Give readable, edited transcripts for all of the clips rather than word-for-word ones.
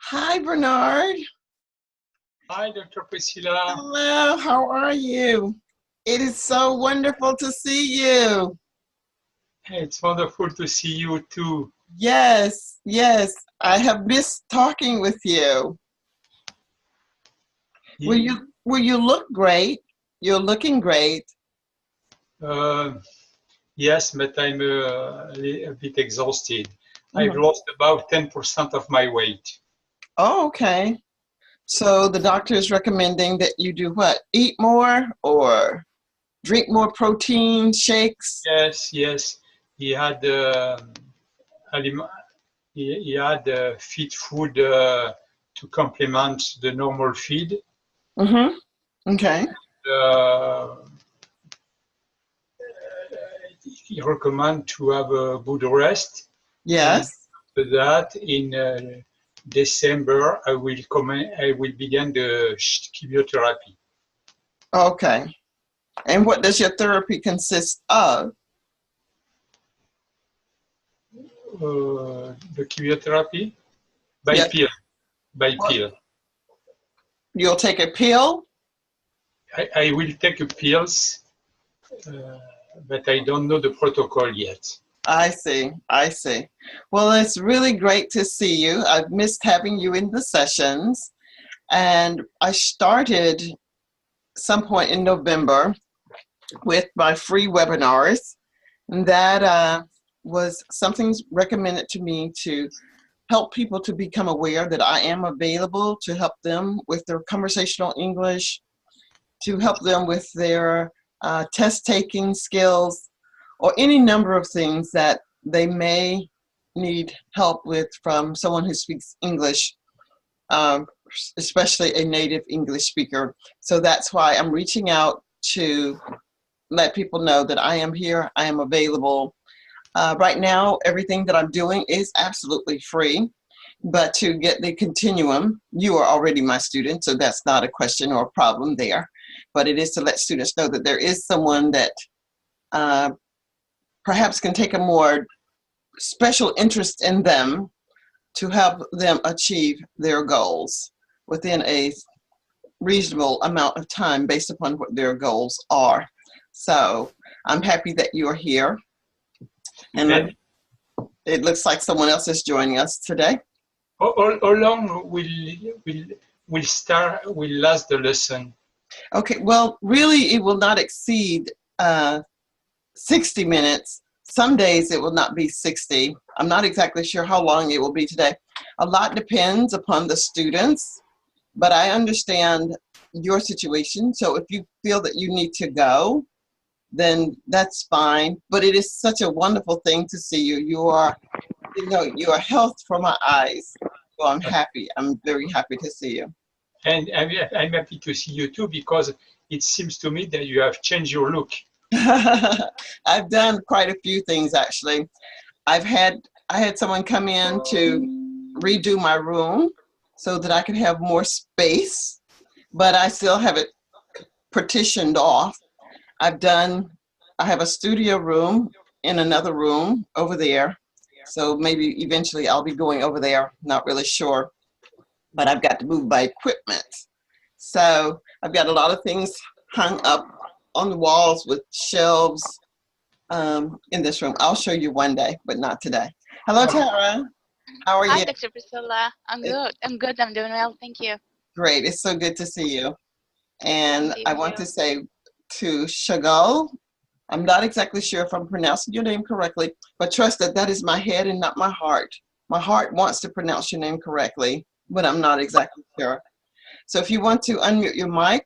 Hi, Bernard. Hi, Dr. Priscilla. Hello, how are you? It is so wonderful to see you. It's wonderful to see you too. Yes, yes, I have missed talking with you. Well, you look great. You're looking great. Yes, but I'm a bit exhausted. I've Mhm. lost about 10% of my weight. Oh, okay. So the doctor is recommending that you do what? Eat more or drink more protein shakes? Yes. He had alim- he had feed food to complement the normal feed. Mm-hmm. Okay. Uh, he recommend to have a good rest. And Yes. after that, in December, I will begin the chemotherapy. Okay. And what does your therapy consist of? The chemotherapy by Yes. pill. By pill. You'll take a pill? I will take a pills, but I don't know the protocol yet. I see. I see. Well, it's really great to see you. I've missed having you in the sessions. And I started some point in November with my free webinars. And that was something recommended to me to help people to become aware that I am available to help them with their conversational English, to help them with their test-taking skills, or any number of things that they may need help with from someone who speaks English, especially a native English speaker. So that's why I'm reaching out to let people know that I am here, I am available. Right now, everything that I'm doing is absolutely free. But to get the continuum, you are already my student, so that's not a question or a problem there. But it is to let students know that there is someone that perhaps can take a more special interest in them to help them achieve their goals within a reasonable amount of time based upon what their goals are. So I'm happy that you're here. And it looks like someone else is joining us today. How long will last the lesson? Okay, well, really, it will not exceed 60 minutes. Some days it will not be 60. I'm not exactly sure how long it will be today. A lot depends upon the students, but I understand your situation. So if you feel that you need to go, then that's fine. But it is such a wonderful thing to see you. You are health for my eyes. So I'm happy. I'm very happy to see you. And I'm happy to see you too, because it seems to me that you have changed your look. I've done quite a few things actually. I had someone come in to redo my room so that I could have more space, but I still have it partitioned off. I have a studio room in another room over there. So maybe eventually I'll be going over there, not really sure, but I've got to move my equipment. So I've got a lot of things hung up on the walls with shelves in this room. I'll show you one day, but not today. Hello, Tara. How are you? Hi, Dr. Priscilla. I'm good. I'm doing well. Thank you. Great. It's so good to see you. And Same I want here. to say to Chagall, I'm not exactly sure if I'm pronouncing your name correctly, but trust that that is my head and not my heart. My heart wants to pronounce your name correctly, but I'm not exactly sure. So if you want to unmute your mic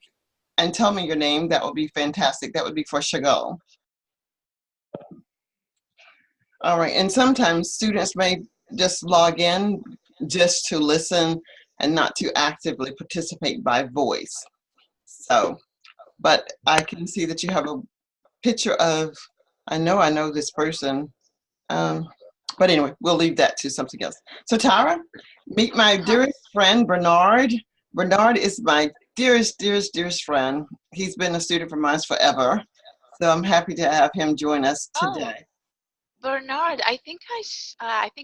and tell me your name, that would be fantastic. That would be for Chagall. All right, and sometimes students may just log in just to listen and not to actively participate by voice. So, but I can see that you have a picture of, I know this person, but anyway, we'll leave that to something else. So Tara, meet my dearest friend, Bernard. Bernard is my dearest friend. He's been a student of mine forever. So I'm happy to have him join us today. Bernard, I think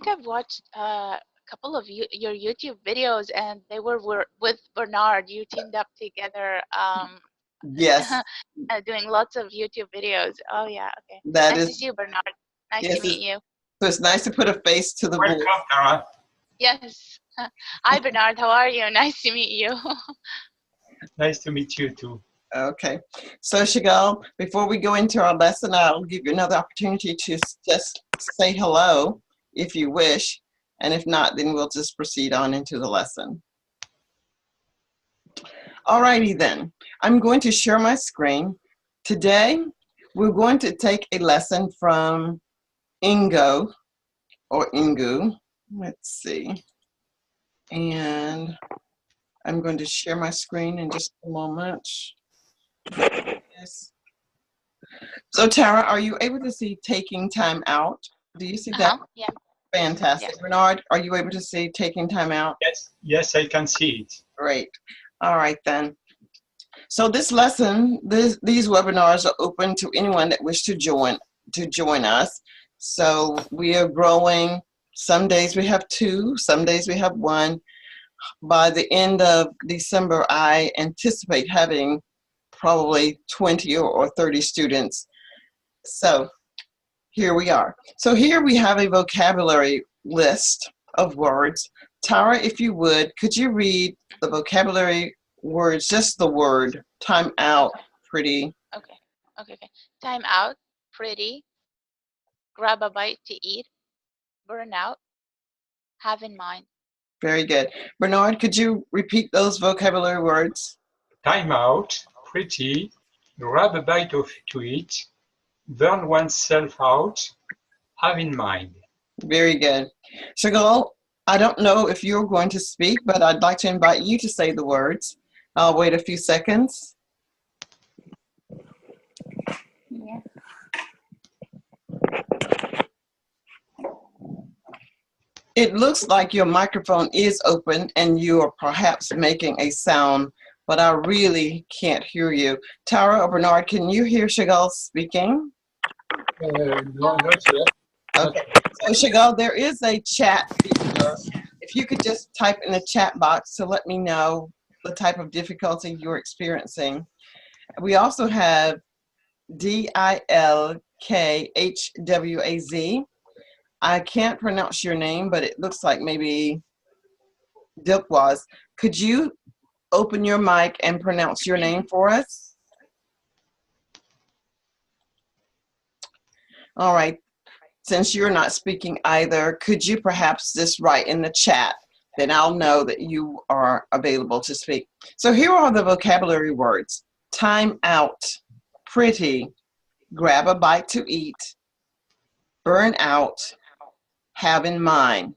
I've watched a couple of your YouTube videos, and they were with Bernard. You teamed up together, Yes, doing lots of YouTube videos. Oh yeah, okay. that Nice is. to see you, Bernard. Nice to Yes, meet you. so it's nice to put a face to the voice. Welcome, Tara. Yes. Hi, Bernard. How are you? Nice to meet you. Nice to meet you too. Okay, so Shigal, before we go into our lesson, I'll give you another opportunity to just say hello if you wish, and if not, then we'll just proceed on into the lesson. Alrighty then, I'm going to share my screen. Today, we're going to take a lesson from Engoo, or Engoo. Let's see. And I'm going to share my screen in just a moment. Yes. So Tara, are you able to see taking time out? Do you see that? Yeah. Fantastic. Yes. Bernard, are you able to see taking time out? Yes, I can see it. Great. All right then. So this lesson, these webinars are open to anyone that wish to join us. So we are growing. Some days we have 2, some days we have 1. By the end of December, I anticipate having probably 20 or 30 students. So here we are. So here we have a vocabulary list of words. Tara, if you would, could you read the vocabulary words, just the word, time out, pretty. Okay. Time out, pretty, grab a bite to eat, burn out, have in mind. Very good. Bernard, could you repeat those vocabulary words? Time out, pretty, grab a bite to eat, burn oneself out, have in mind. Very good. Shigal, I don't know if you're going to speak, but I'd like to invite you to say the words. I'll wait a few seconds. Yeah. It looks like your microphone is open and you are perhaps making a sound, but I really can't hear you. Tara or Bernard, can you hear Shigal speaking? No, not yet. Okay, so Shigal, there is a chat feature. If you could just type in the chat box to let me know the type of difficulty you're experiencing. We also have DILKHWAZ. I can't pronounce your name, but it looks like maybe Dilkwaz. Could you open your mic and pronounce your name for us? All right. Since you're not speaking either, could you perhaps just write in the chat? Then I'll know that you are available to speak. So here are the vocabulary words. Time out, pretty, grab a bite to eat, burn out, have in mind.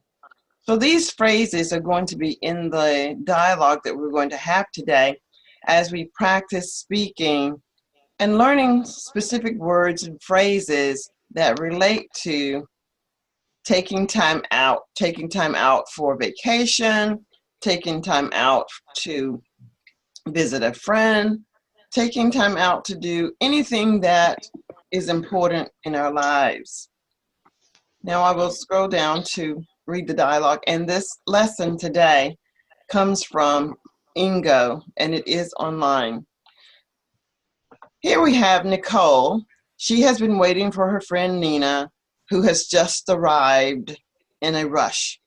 So these phrases are going to be in the dialogue that we're going to have today as we practice speaking and learning specific words and phrases that relate to taking time out for vacation, taking time out to visit a friend, taking time out to do anything that is important in our lives. Now I will scroll down to read the dialogue, and this lesson today comes from Engoo, and it is online. Here we have Nicole. She has been waiting for her friend Nina, who has just arrived in a rush.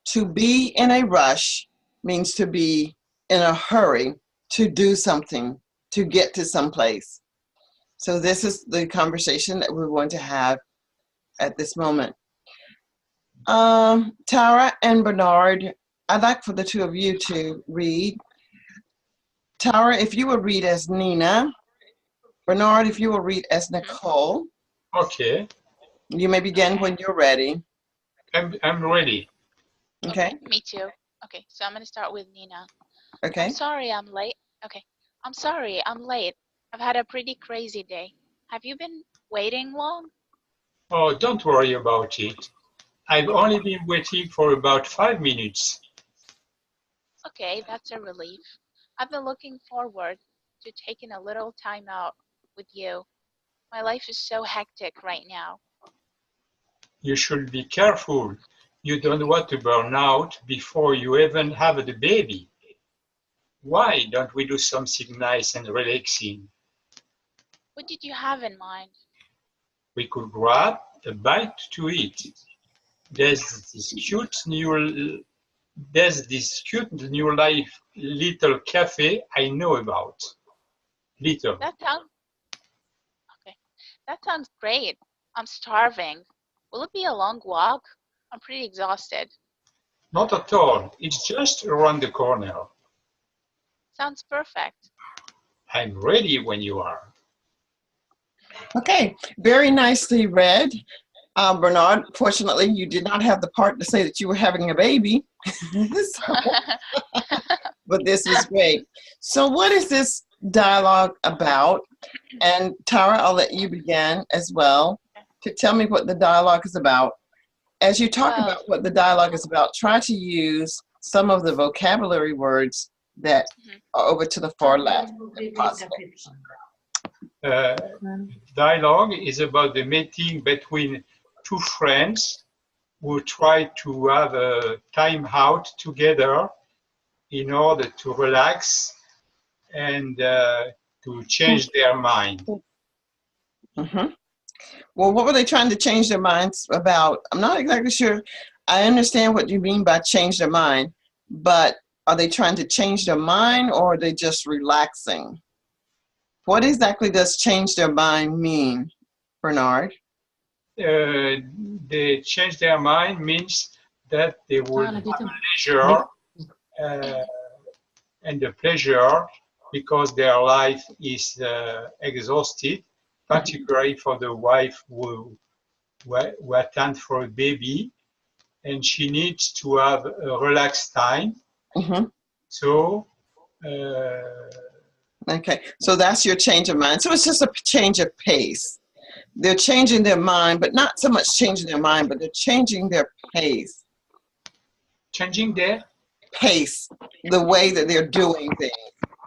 To be in a rush means to be in a hurry to do something, to get to someplace. So this is the conversation that we're going to have at this moment. Tara and Bernard, I'd like for the two of you to read. Tara, if you would read as Nina. Bernard, if you will read as Nicole. Okay. You may begin when you're ready. I'm ready. Okay. Me too. Okay, so I'm gonna start with Nina. Okay. I'm sorry I'm late. Okay. I'm sorry I'm late. I've had a pretty crazy day. Have you been waiting long? Oh, don't worry about it. I've only been waiting for about 5 minutes. Okay, that's a relief. I've been looking forward to taking a little time out with you. My life is so hectic right now. You should be careful. You don't want to burn out before you even have the baby. Why don't we do something nice and relaxing? What did you have in mind? We could grab a bite to eat. There's this cute new life little cafe I know about. Little. That sounds okay. That sounds great. I'm starving. Will it be a long walk? I'm pretty exhausted. Not at all. It's just around the corner. Sounds perfect. I'm ready when you are. Okay, very nicely read. Bernard, fortunately, you did not have the part to say that you were having a baby. But this is great. So what is this dialogue about? And Tara, I'll let you begin as well to tell me what the dialogue is about. As you talk about what the dialogue is about, try to use some of the vocabulary words that are over to the far left, if possible. Dialogue is about the meeting between two friends who try to have a time out together in order to relax and to change their mind. Well, what were they trying to change their minds about? I'm not exactly sure. I understand what you mean by change their mind, but are they trying to change their mind or are they just relaxing? What exactly does change their mind mean, Bernard? They change their mind means that they will have pleasure and the pleasure because their life is exhausted, particularly for the wife who attend for a baby, and she needs to have a relaxed time. So okay, so that's your change of mind. So it's just a change of pace. They're changing their mind, but not so much changing their mind, but they're changing their pace. Changing their pace, the way that they're doing things.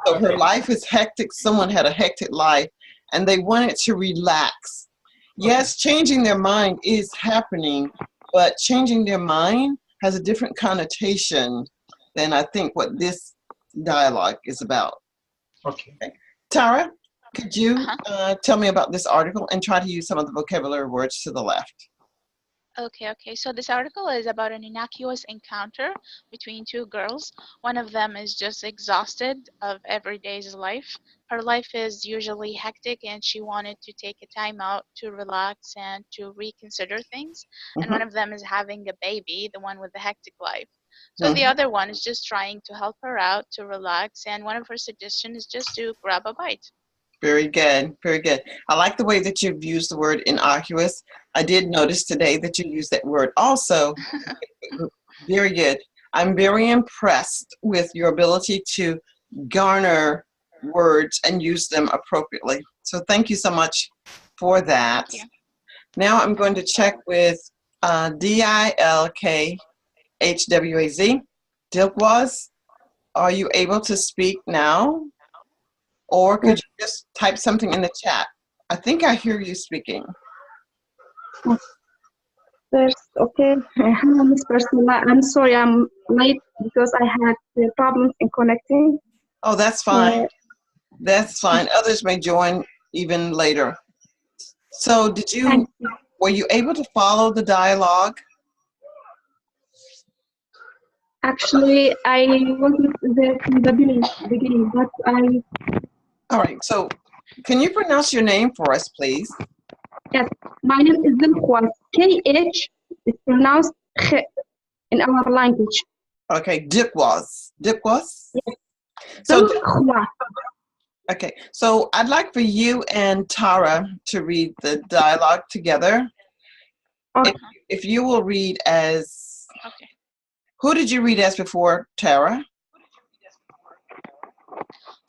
So her life is hectic. Someone had a hectic life and they wanted to relax. Yes, changing their mind is happening, but changing their mind has a different connotation than I think what this dialogue is about. Okay. Tara, could you tell me about this article and try to use some of the vocabulary words to the left? Okay. So this article is about an innocuous encounter between two girls. One of them is just exhausted of everyday's life. Her life is usually hectic and she wanted to take a time out to relax and to reconsider things. And one of them is having a baby, the one with the hectic life. So the other one is just trying to help her out to relax, and one of her suggestions is just to grab a bite. Very good, very good. I like the way that you've used the word innocuous. I did notice today that you used that word also. Very good. I'm very impressed with your ability to garner words and use them appropriately. So thank you so much for that. Now I'm going to check with DILKHWAZ. Dilkwaz, are you able to speak now? Or could you just type something in the chat? I think I hear you speaking. First, okay. Hello, Miss Priscilla. I'm sorry I'm late because I had problems in connecting. Oh, that's fine. That's fine. Others may join even later. So were you able to follow the dialogue? Actually, I wasn't there from the beginning, but I... All right, so can you pronounce your name for us, please? Yes, my name is Dilkwaz. KH is pronounced Kh in our language. Okay, Dilkwaz. Dilkwaz? Yes. So, okay, so I'd like for you and Tara to read the dialogue together. Okay. If you will read as... Okay. Who did you read as before, Tara?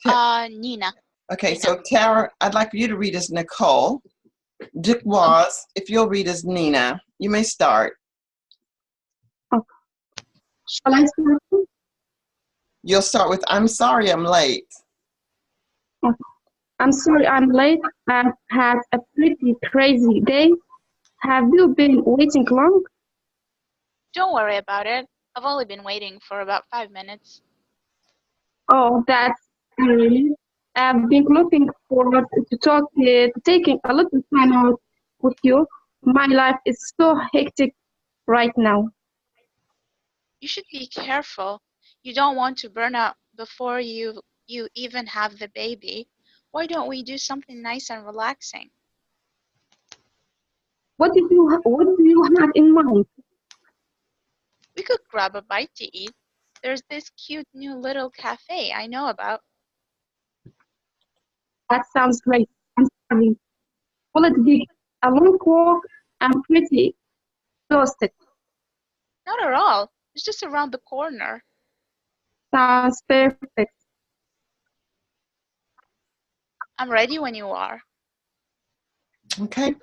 Nina. Okay, so Tara, I'd like for you to read as Nicole. Dilkwaz, if you'll read as Nina. You may start. Okay. Shall I start? You'll start with, I'm sorry I'm late. Okay. I'm sorry I'm late. I've had a pretty crazy day. Have you been waiting long? Don't worry about it. I've only been waiting for about 5 minutes. Oh, that's really. I've been looking forward to taking a little time out with you. My life is so hectic right now. You should be careful. You don't want to burn out before you even have the baby. Why don't we do something nice and relaxing? What do you have in mind? We could grab a bite to eat. There's this cute new little cafe I know about. That sounds great. I'm sorry. Will it be a long walk? I'm pretty exhausted. Not at all. It's just around the corner. Sounds perfect. I'm ready when you are. Okay,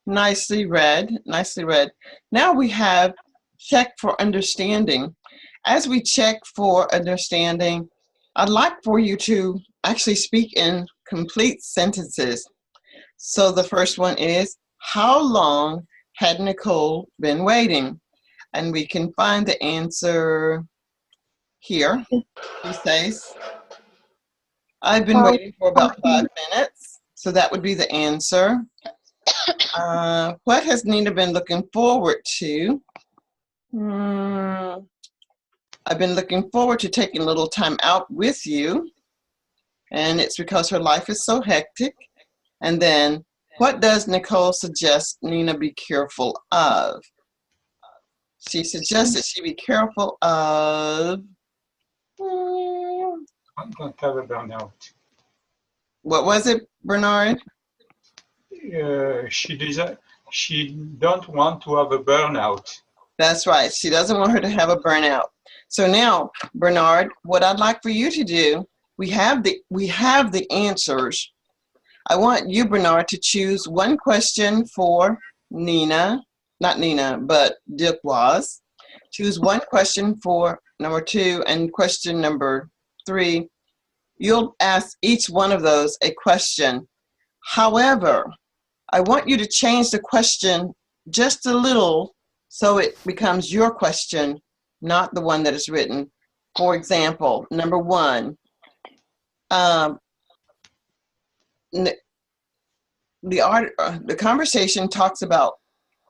nicely read, nicely read. Now we have check for understanding. As we check for understanding, I'd like for you to actually speak in complete sentences. So the first one is, how long had Nicole been waiting? And we can find the answer here. He says, I've been waiting for about 5 minutes. So that would be the answer. What has Nina been looking forward to? I've been looking forward to taking a little time out with you. And it's because her life is so hectic. And then, what does Nicole suggest Nina be careful of? She suggests that she be careful of... Don't have a burnout. What was it, Bernard? She don't want to have a burnout. That's right. She doesn't want her to have a burnout. So now, Bernard, what I'd like for you to do, we have the answers. I want you, Bernard, to choose one question for Nina, not Nina, but Dilkwaz. Choose one question for number 2 and question number 3. You'll ask each one of those a question. However, I want you to change the question just a little so it becomes your question, not the one that is written. For example, number 1, the conversation talks about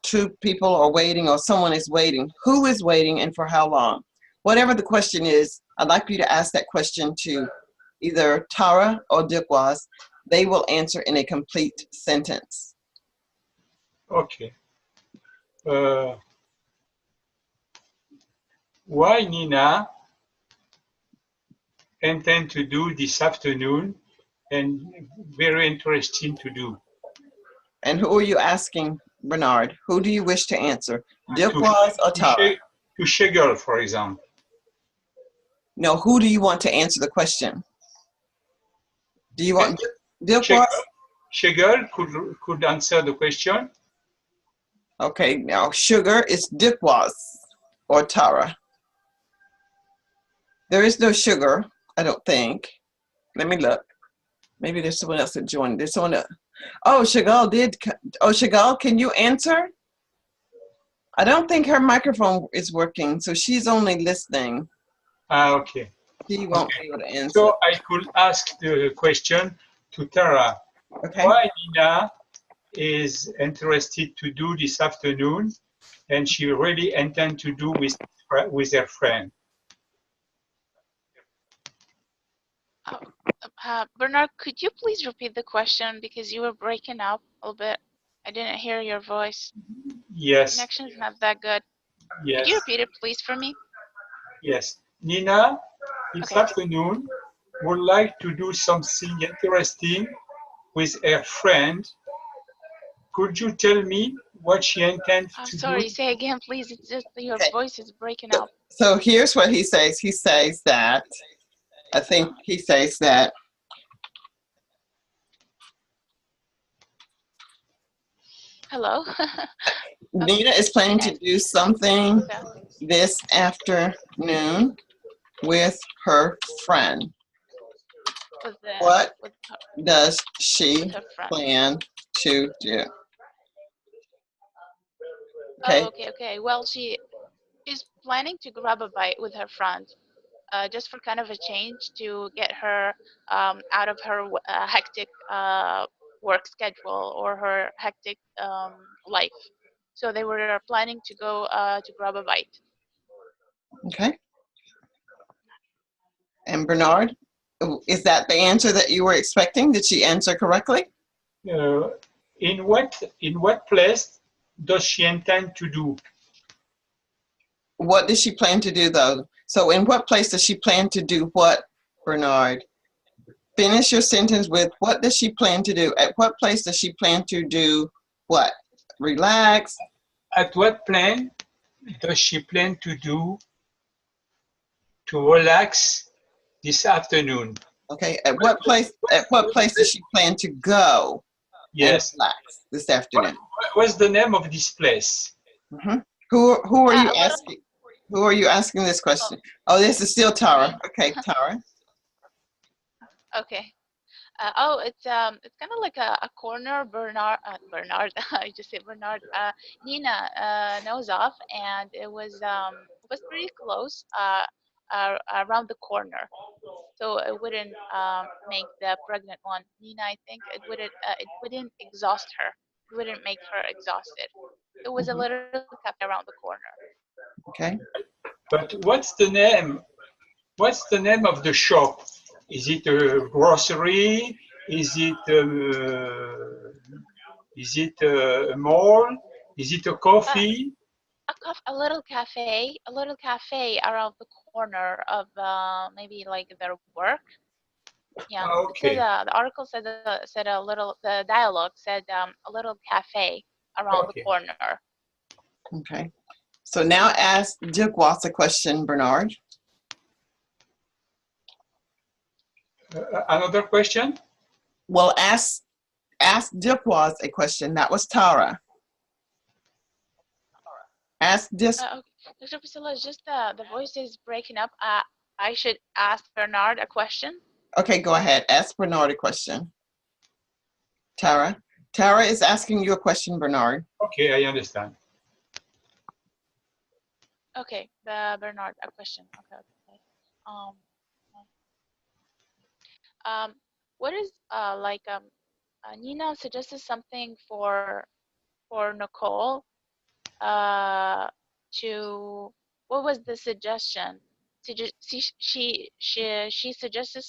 2 people are waiting or someone is waiting. Who is waiting and for how long? Whatever the question is, I'd like you to ask that question to either Tara or Dilkwaz. They will answer in a complete sentence. Okay. Why Nina intend to do this afternoon and very interesting to do? And who are you asking, Bernard? Who do you wish to answer? Dilkwaz or Tara? To Shegel, for example. No, who do you want to answer the question? Do you want Dilkwaz? Shegel could answer the question. Okay, now sugar is Dilkwaz or Tara. There is no sugar, I don't think. Let me look. Maybe there's someone else that joined. There's someone else. Oh, Chagall did. Oh, Chagall, can you answer? I don't think her microphone is working, so she's only listening. Okay. She won't be able to answer. So I could ask the question to Tara. Okay. Why Nina is interested to do this afternoon, and she really intend to do with her friend. Bernard, could you please repeat the question because you were breaking up a little bit? I didn't hear your voice. Yes. Connection is not that good. Yes. Could you repeat it, please, for me? Yes. Nina, this afternoon, would like to do something interesting with her friend. Could you tell me what she intends to do? Sorry, say again, please. It's just your voice is breaking up. So here's what he says. He says that, I think he says that, hello? Nina is planning to do something this afternoon with her friend. What does she plan to do? Okay. Okay. Well, She's planning to grab a bite with her friend, just for kind of a change to get her out of her hectic work schedule or her hectic life. So they were planning to go to grab a bite. Okay. And Bernard, is that the answer that you were expecting? Did she answer correctly? In what place does she intend to do? What does she plan to do though? So in what place does she plan to do what, Bernard? Finish your sentence with what does she plan to do? At what place does she plan to do what? Relax. At what plan does she plan to do to relax this afternoon? Okay. At what place does she plan to go and Yes. relax this afternoon? What's the name of this place? Mm-hmm. Who are you asking? Who are you asking this question? Oh, this is still Tara. Okay, Tara. Okay. It's kind of like a corner Bernard. I just said Bernard. Nina knows of, and it was pretty close. Around the corner, so it wouldn't make the pregnant one, Nina. I think it wouldn't exhaust her. It wouldn't make her exhausted. It was a little cafe around the corner. Okay. But what's the name? What's the name of the shop? Is it a grocery? Is it a mall? Is it a coffee? A little cafe around the corner of maybe like their work. Yeah, Okay. it said, the article said a little. The dialogue said a little cafe around the corner. Okay. So now ask Dirk-Was a question, Bernard. Another question? Well, ask Dirk-Was a question. That was Tara. Ask this. Dr. Priscilla, just the voice is breaking up. I should ask Bernard a question. Okay, go ahead. Ask Bernard a question. Tara. Tara is asking you a question, Bernard. Okay, I understand. Okay, Bernard, a question. Okay. What is Nina suggested something for Nicole to, what was the suggestion? She suggested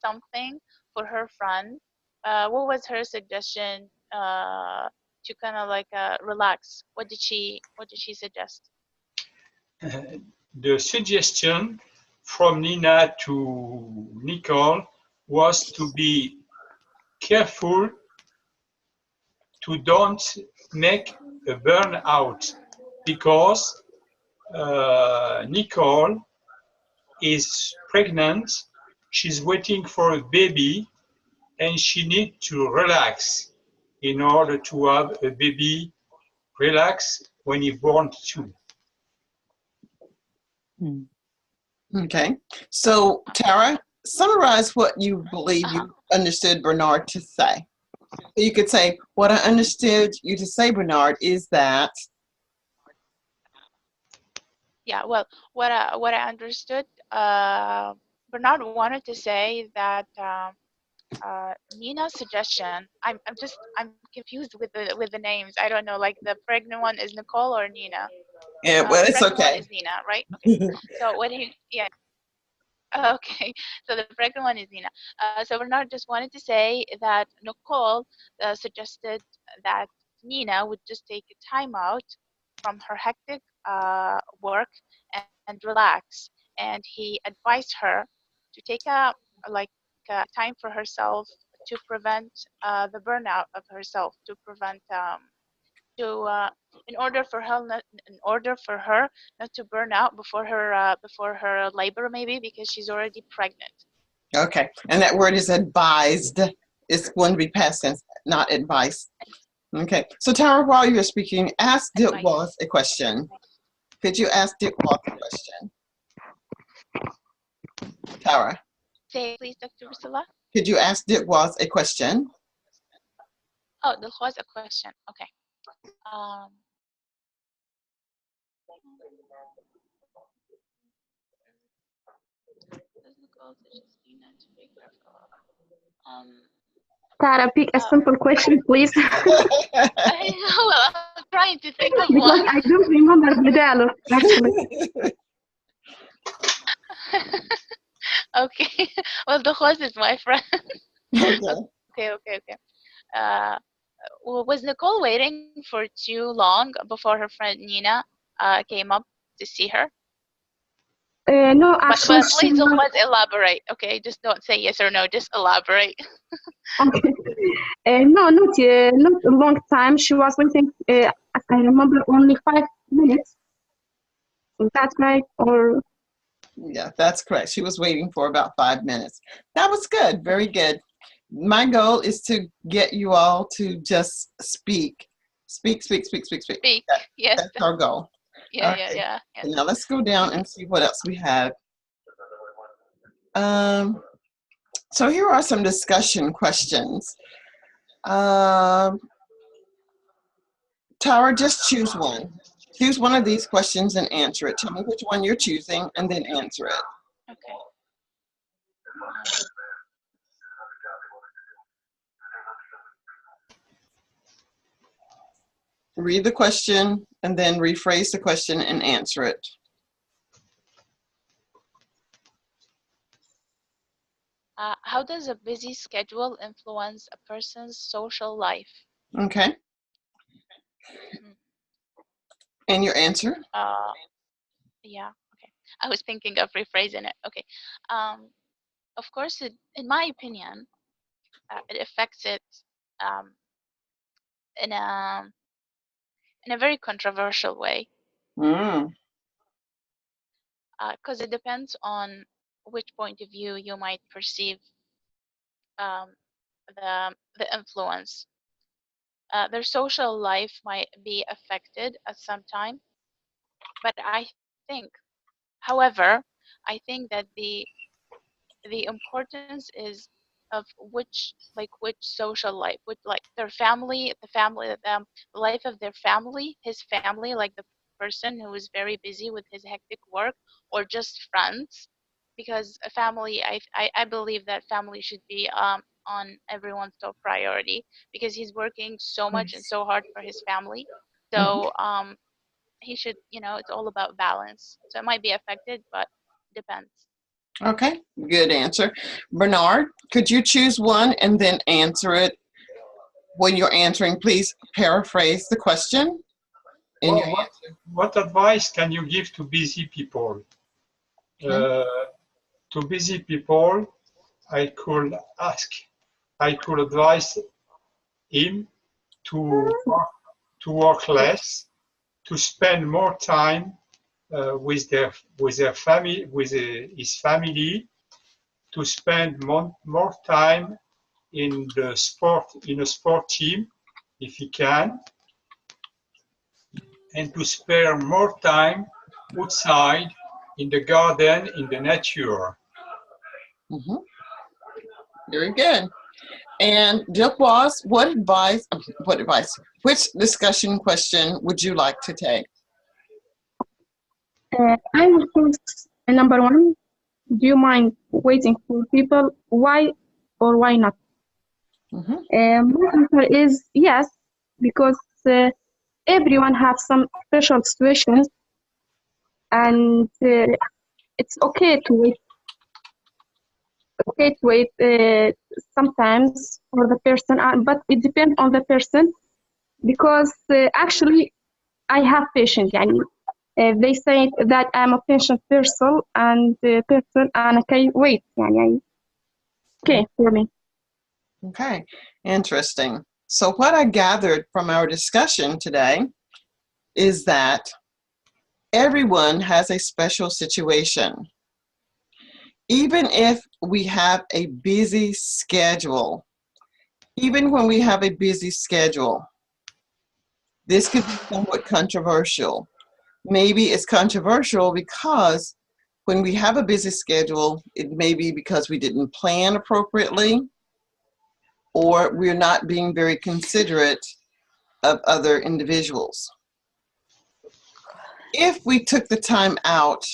something for her friend. What was her suggestion to kind of like relax? What did she suggest? The suggestion from Nina to Nicole was to be careful to don't make a burnout, because Nicole is pregnant, she's waiting for a baby, and she needs to relax in order to have a baby relax when he's born too. Okay. So, Tara, summarize what you believe you understood Bernard to say. So you could say, what I understood you to say, Bernard, is that. Yeah, well, what I understood, Bernard wanted to say that Nina's suggestion. I'm confused with the names. I don't know. Like the pregnant one is Nicole or Nina. Yeah, well, it's pregnant okay. one is Nina, right? Okay. So what he, yeah. Okay, so the pregnant one is Nina. So Bernard just wanted to say that Nicole suggested that Nina would just take a time out from her hectic work and relax. And he advised her to take a time for herself to prevent the burnout of herself, to prevent in order for her not to burn out before her labor, maybe because she's already pregnant. Okay, and that word is advised. It's going to be past tense, not advice. Okay, so Tara, while you're speaking, ask Dirk-Was a question. Could you ask Dirk-Was a question? Tara. Say please, Dr. Priscilla. Could you ask Dirk-Was a question? Oh, there was a question. Okay. Call to Justina to be careful. Tara, pick a simple question, please. I know. Well, I'm trying to think of Because one. I don't remember the dialogue, actually. Okay. Well, the host is my friend. Okay. Okay. Uh, was Nicole waiting for too long before her friend Nina came up to see her? No, But actually, she please, was Zulfat, elaborate. Okay, just don't say yes or no. Just elaborate. okay. No, not a long time. She was waiting. I remember only 5 minutes. Is that right? Or Yeah, that's correct. She was waiting for about 5 minutes. That was good. Very good. My goal is to get you all to just speak. Speak. Speak. Yes. That's our goal. Yeah. Okay. Yes. Now let's go down and see what else we have. So here are some discussion questions. Tara, just choose one. Choose one of these questions and answer it. Tell me which one you're choosing and then answer it. Okay. Read the question and then rephrase the question and answer it. How does a busy schedule influence a person's social life? Okay. And your answer? Yeah. Okay. I was thinking of rephrasing it. Okay. Of course, in my opinion, it affects it um, in a very controversial way. Because it depends on which point of view you might perceive the influence. Their social life might be affected at some time, but I think, however, I think that the importance is of which social life, which like their family, the life of their family, his family, like the person who is very busy with his hectic work, or just friends, because a family, I believe that family should be on everyone's top priority, because he's working so much and so hard for his family. So he should, it's all about balance. So it might be affected, but depends. Okay, good answer. Bernard, could you choose one and then answer it? When you're answering, please paraphrase the question. What advice can you give to busy people? To busy people, I could advise him to work less, to spend more time with their family, with his family, to spend more time in a sport team if he can, and to spare more time outside in the garden, in the nature. Very good. And Dilkwaz, which discussion question would you like to take? I will choose number one. Do you mind waiting for people? Why or why not? My answer is yes, because everyone has some special situations, and it's okay to wait. Okay to wait sometimes for the person, but it depends on the person, because actually I have patience. They say that I'm a patient person and I can wait. Okay for me. Okay, interesting. So what I gathered from our discussion today is that everyone has a special situation. Even if we have a busy schedule, even when we have a busy schedule, this could be somewhat controversial. Maybe it's controversial because when we have a busy schedule, it may be because we didn't plan appropriately, or we're not being very considerate of other individuals. If we took the time out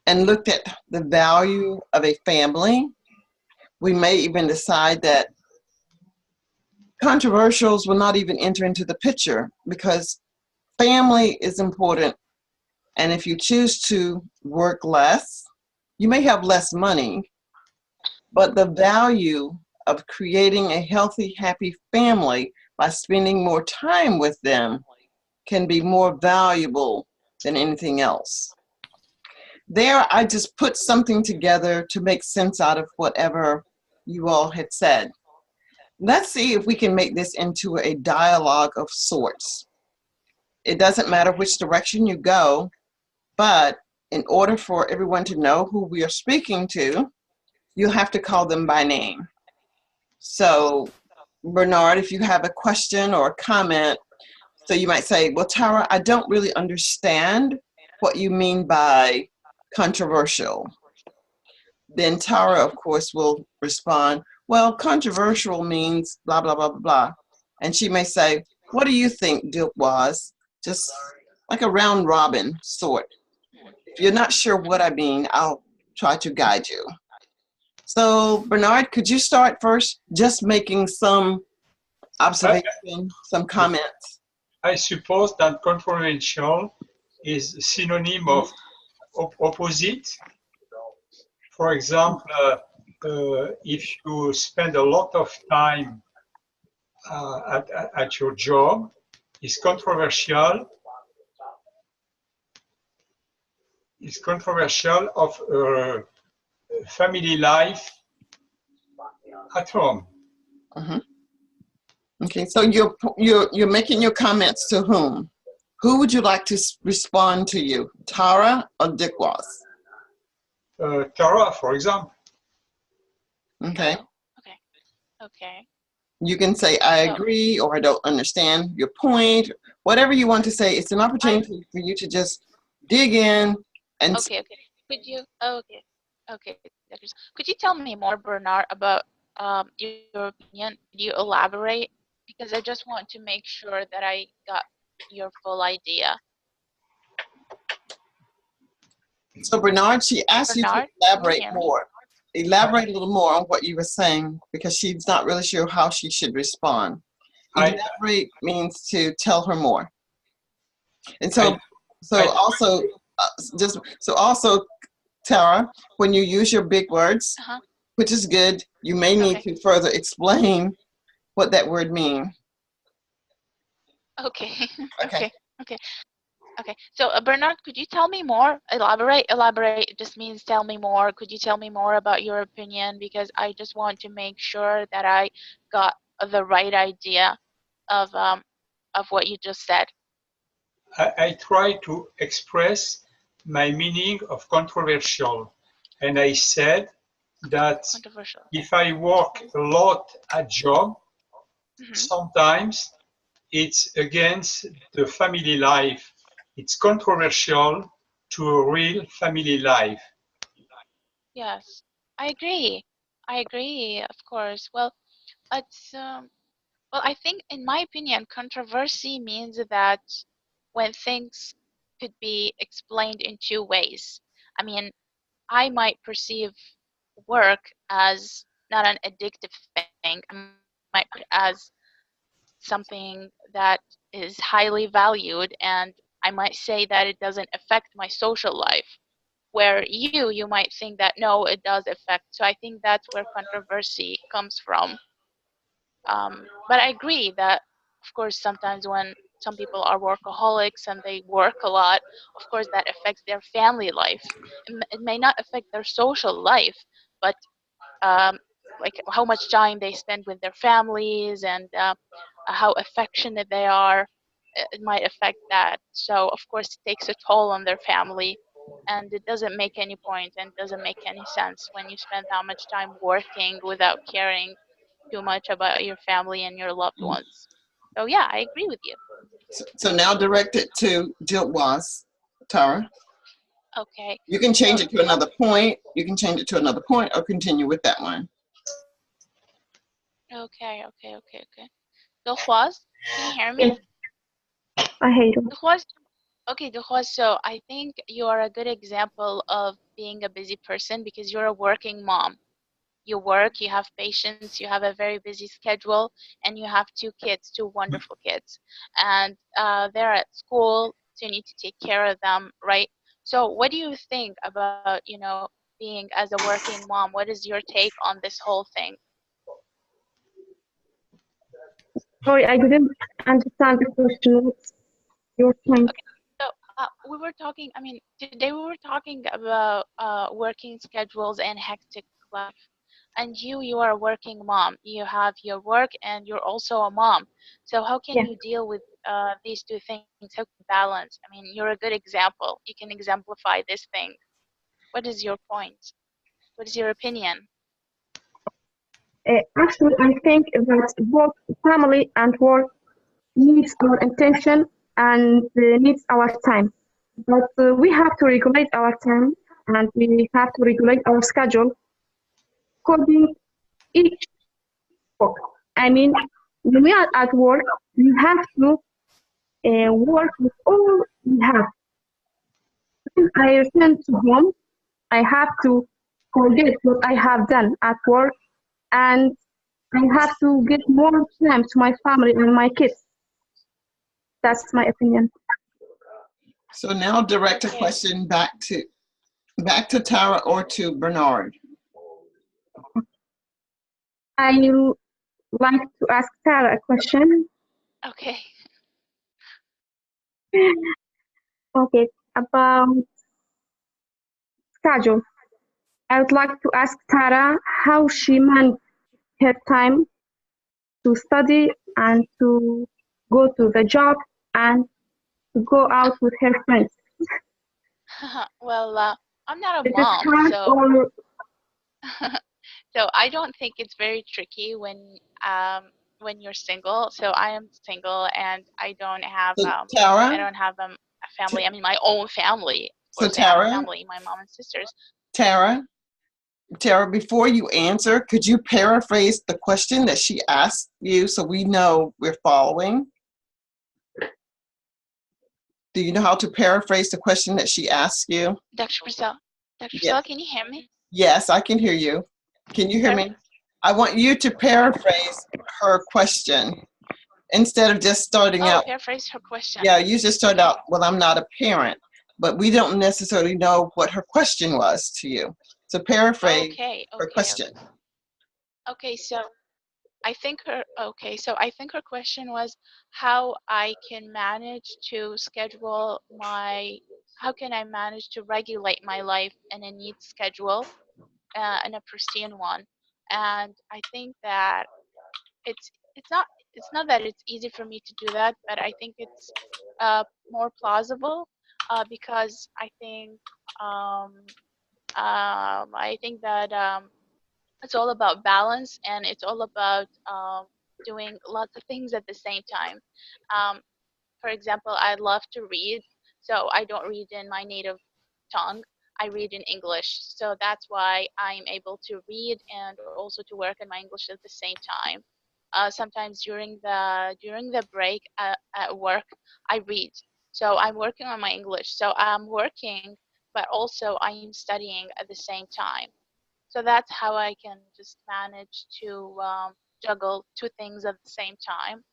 and looked at the value of a family, we may even decide that controversials will not even enter into the picture because family is important. And if you choose to work less, you may have less money, but the value of creating a healthy, happy family by spending more time with them can be more valuable than anything else. There, I just put something together to make sense out of whatever you all had said. Let's see if we can make this into a dialogue of sorts. It doesn't matter which direction you go, but in order for everyone to know who we are speaking to, you'll have to call them by name. So, Bernard, if you have a question or a comment, so you might say, well, Tara, I don't really understand what you mean by controversial. Then Tara, of course, will respond, well, controversial means blah, blah, blah, blah, blah. And she may say, what do you think, was? Just like a round robin sort. If you're not sure what I mean, I'll try to guide you. So, Bernard, could you start first, just making some observation, some comments? I suppose that controversial is a synonym of opposite. For example, if you spend a lot of time at your job, it's controversial. It's controversial of family life at home. Mm-hmm. Okay, so you're making your comments to whom? Who would you like to respond to you, Tara or Dick was? Tara, for example. Okay. Okay. You can say, I agree, or I don't understand your point. Whatever you want to say, it's an opportunity for you to just dig in and... Okay. Could you, okay. Could you tell me more, Bernard, about your opinion? Could you elaborate? Because I just want to make sure that I got your full idea. So Bernard, she asked you to elaborate more. Elaborate a little more on what you were saying because she's not really sure how she should respond. Elaborate means to tell her more. And so also, Tara, when you use your big words, which is good, you may need to further explain what that word means. Okay. So Bernard, could you tell me more? Elaborate. It just means tell me more. Could you tell me more about your opinion? Because I just want to make sure that I got the right idea of what you just said. I try to express my meaning of controversial, and I said that if I work a lot at job, sometimes it's against the family life. It's controversial to a real family life. Yes, I agree. Of course. Well, it's well, I think, in my opinion, controversy means that when things could be explained in two ways. I mean, I might perceive work as not an addictive thing. I might put it as something that is highly valued, and I might say that it doesn't affect my social life. Where you might think that no, it does affect. So I think that's where controversy comes from. But I agree that, of course, sometimes when some people are workaholics and they work a lot, of course, that affects their family life. It may not affect their social life, but like how much time they spend with their families and how affectionate they are, it might affect that. So, of course, it takes a toll on their family. And it doesn't make any point and doesn't make any sense when you spend that much time working without caring too much about your family and your loved ones. So yeah, I agree with you. So now direct it to Diltwas, Tara. Okay. You can change it to another point. You can change it to another point or continue with that one. Okay. Diltwas, can you hear me? Yes. I hate it. Diltwas, Okay, Dukhwa, so I think you are a good example of being a busy person because you're a working mom. You work, you have patience, you have a very busy schedule, and you have two kids, two wonderful kids. And they're at school, so you need to take care of them, right? So what do you think about, being as a working mom? What is your take on this whole thing? Sorry, I didn't understand the question. What's your point? Okay, so we were talking, I mean, today we were talking about working schedules and hectic life. And you are a working mom. You have your work and you're also a mom. So how can Yeah. you deal with these two things? How can you balance? I mean, you're a good example. You can exemplify this thing. What is your point? What is your opinion? Actually, I think that both family and work needs our attention and needs our time. But we have to regulate our time and we have to regulate our schedule according each work. I mean, when we are at work, we have to work with all we have. When I return to home, I have to forget what I have done at work and I have to give more time to my family and my kids. That's my opinion. So now direct a Okay. question back to Tara or to Bernard. I like to ask Sarah a question. Okay. Okay, about schedule. I would like to ask Tara how she managed her time to study and to go to the job and to go out with her friends. Well, I'm not a Is it mom, hard so or so I don't think it's very tricky when you're single. So I am single and So I Tara, don't have a family. T- I mean my own family. Of so course, I have a Tara, family, my mom and sisters. Tara, Tara, before you answer, could you paraphrase the question that she asked you so we know we're following? Do you know how to paraphrase the question that she asked you? Dr. Priscilla, Dr. Yes. Priscilla, can you hear me? Yes, I can hear you. Can you hear me? Perfect. I want you to paraphrase her question instead of just starting Oh, out. paraphrase her question. Yeah, you just start Okay. out, well, I'm not a parent, but we don't necessarily know what her question was to you. So paraphrase Okay. her question. Okay. So I think her question was how I can manage to schedule how can I manage to regulate my life in a neat schedule, in a pristine one. And I think that it's it's not it's not that it's easy for me to do that, but I think it's more plausible because I think that it's all about balance and it's all about doing lots of things at the same time. Um, for example, I love to read, so I don't read in my native tongue. I read in English, so that's why I'm able to read and also to work in my English at the same time. Sometimes during the break at work, I read. So I'm working on my English. So I'm working, but also I'm studying at the same time. So that's how I can just manage to juggle two things at the same time,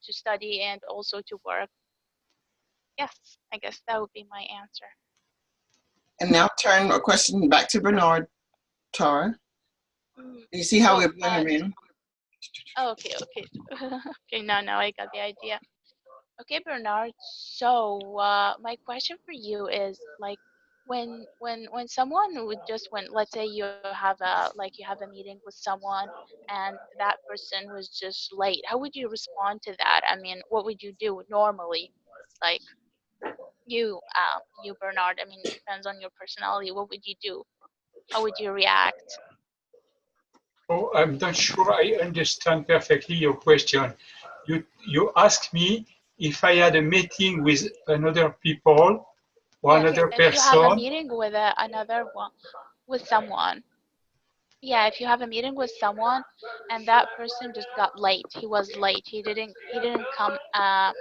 to study and also to work. Yes, I guess that would be my answer. And now turn a question back to Bernard, Tara. You see how So, we're going around? okay. Okay, now I got the idea. Okay, Bernard. So, my question for you is like, when someone would just when let's say you have a meeting with someone and that person was just late, how would you respond to that? I mean, what would you do normally? Like you Bernard. I mean, it depends on your personality. What would you do? How would you react? Oh, I'm not sure I understand perfectly your question. You asked me if I had a meeting with another people or Yeah, another if you have a person. meeting with another one, with someone. Yeah, if you have a meeting with someone and that person just got late. He was late. He didn't come at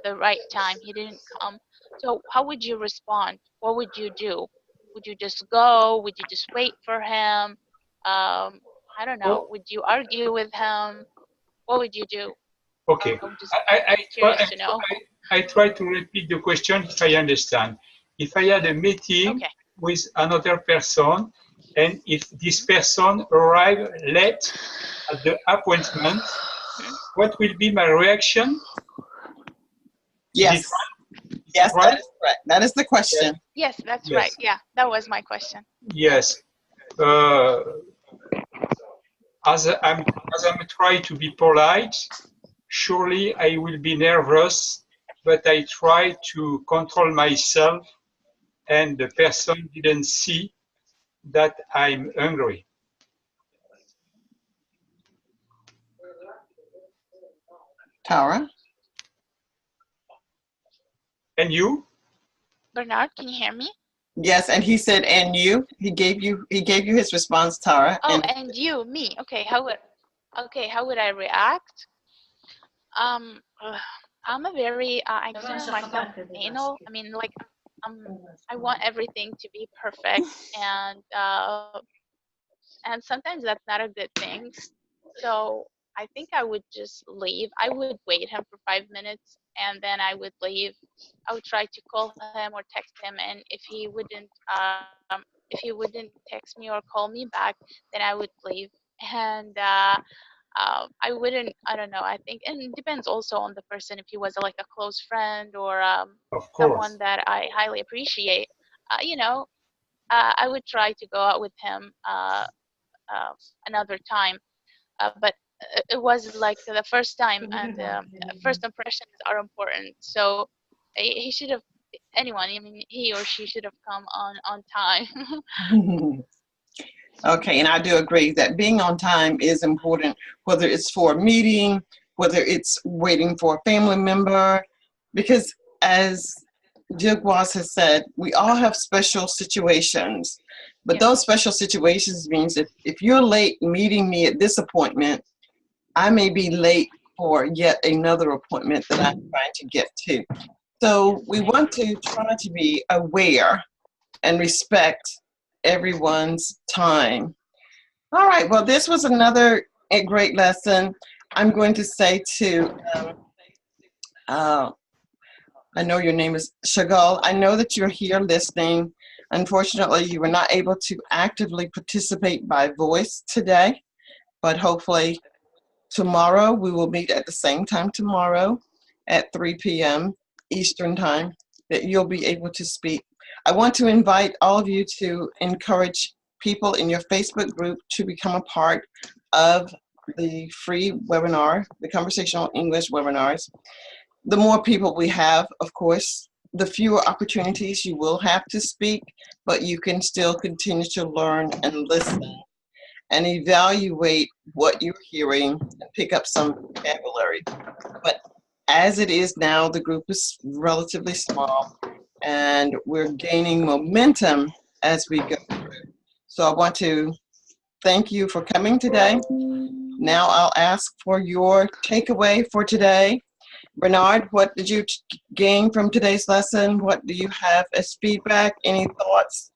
the right time. He didn't come. So how would you respond? What would you do? Would you just go? Would you just wait for him? I don't know. Oh, Would you argue with him? What would you do? okay. I'm just I curious to know. I try to repeat the question if I understand. If I had a meeting Okay. with another person, and if this person arrive late at the appointment, Mhm. what will be my reaction? Is it Yes. right? Is it Yes, that right? is correct. That is the Yes. question. Yes, that's right. Yes. Yeah, that was my question. Yes. Uh, as I'm trying to be polite, surely I will be nervous, but I try to control myself, and the person didn't see that I'm hungry. Tara? And you? Bernard, can you hear me? Yes, and he said, and you? He gave you his response, Tara. Oh, And and you, me. How would I react? Ugh, I'm a very I consider myself anal. I mean, like, um, I want everything to be perfect, and sometimes that's not a good thing. So I think I would just leave. I would wait him for 5 minutes, and then I would leave. I would try to call him or text him, and if he wouldn't text me or call me back, then I would leave. And I wouldn't. I don't know. I think, and it depends also on the person. If he was like a close friend or Of someone course. that I highly appreciate, I would try to go out with him uh, another time. But it was like the first time, and first impressions are important. So he should have anyone. I mean, he or she should have come on time. okay, and I do agree that being on time is important, whether it's for a meeting, whether it's waiting for a family member, because as Jigwas has said, we all have special situations. But Yes. those special situations means if you're late meeting me at this appointment, I may be late for yet another appointment that I'm trying to get to. So we I want agree. to try to be aware and respect everyone's time. All right, well, this was another great lesson. I'm going to say to, uh, I know your name is Shagal. I know that you're here listening. Unfortunately, you were not able to actively participate by voice today, but hopefully tomorrow we will meet at the same time tomorrow at 3 p.m. Eastern Time that you'll be able to speak. I want to invite all of you to encourage people in your Facebook group to become a part of the free webinar, the Conversational English webinars. The more people we have, of course, the fewer opportunities you will have to speak, but you can still continue to learn and listen and evaluate what you're hearing and pick up some vocabulary. But as it is now, the group is relatively small and we're gaining momentum as we go through. So I want to thank you for coming today. Now I'll ask for your takeaway for today. Bernard, what did you gain from today's lesson? What do you have as feedback? Any thoughts?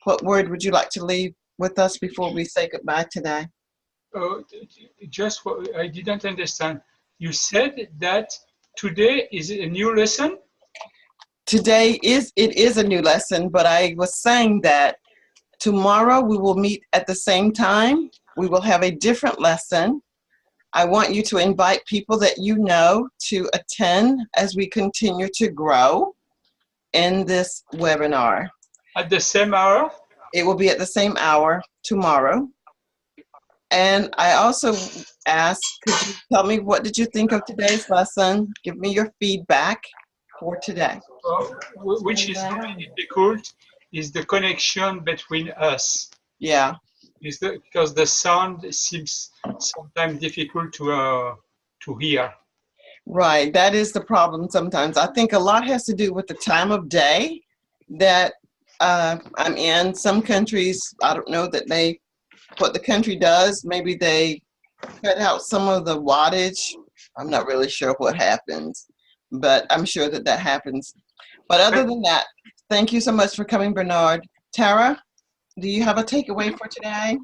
What word would you like to leave with us before we say goodbye today? Just what I didn't understand. You said that today is a new lesson? Today is a new lesson, but I was saying that tomorrow we will meet at the same time. We will have a different lesson. I want you to invite people that you know to attend as we continue to grow in this webinar. At the same hour? It will be at the same hour tomorrow. And I also asked, could you tell me what did you think of today's lesson? Give me your feedback for today. Which is very difficult is the connection between us. Yeah. Because the sound seems sometimes difficult to hear. Right, that is the problem sometimes. I think a lot has to do with the time of day that I'm in. Some countries, I don't know what the country does. Maybe they cut out some of the wattage. I'm not really sure what happens, but I'm sure that happens. But other than that, thank you so much for coming, Bernard. Tara, do you have a takeaway for today?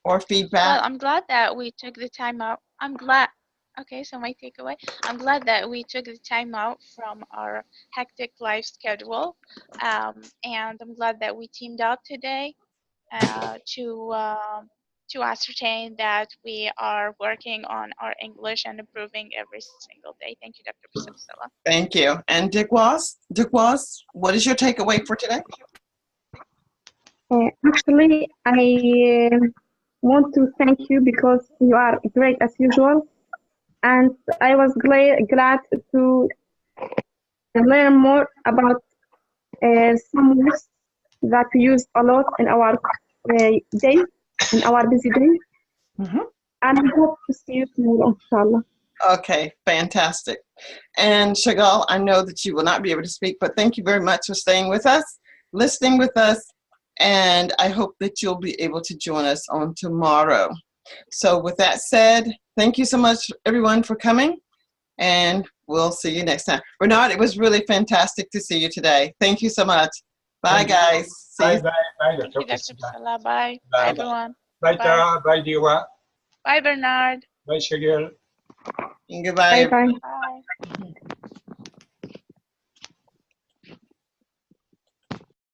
Or feedback? Well, I'm glad that we took the time out. Okay, so my takeaway, I'm glad that we took the time out from our hectic life schedule. And I'm glad that we teamed up today to ascertain that we are working on our English and improving every single day. Thank you, Dr. Priscilla. Thank you. And Dick Was, what is your takeaway for today? Actually, I want to thank you because you are great as usual. And I was glad to learn more about some words that we use a lot in our day, in our busy day. And I hope to see you tomorrow, inshallah. Okay, fantastic. And Shagal, I know that you will not be able to speak, but thank you very much for staying with us, listening with us, and I hope that you'll be able to join us on tomorrow. So with that said, thank you so much, everyone, for coming, and we'll see you next time. Bernard, it was really fantastic to see you today. Thank you so much. Bye, guys. Bye, bye, bye, Thank Dr. you, Dr. Priscilla. Priscilla. Bye. Bye. Bye, everyone. Bye, Tara. Bye, Diwa. Bye, Bernard. Bye, Shagil. Goodbye. Bye-bye. Bye.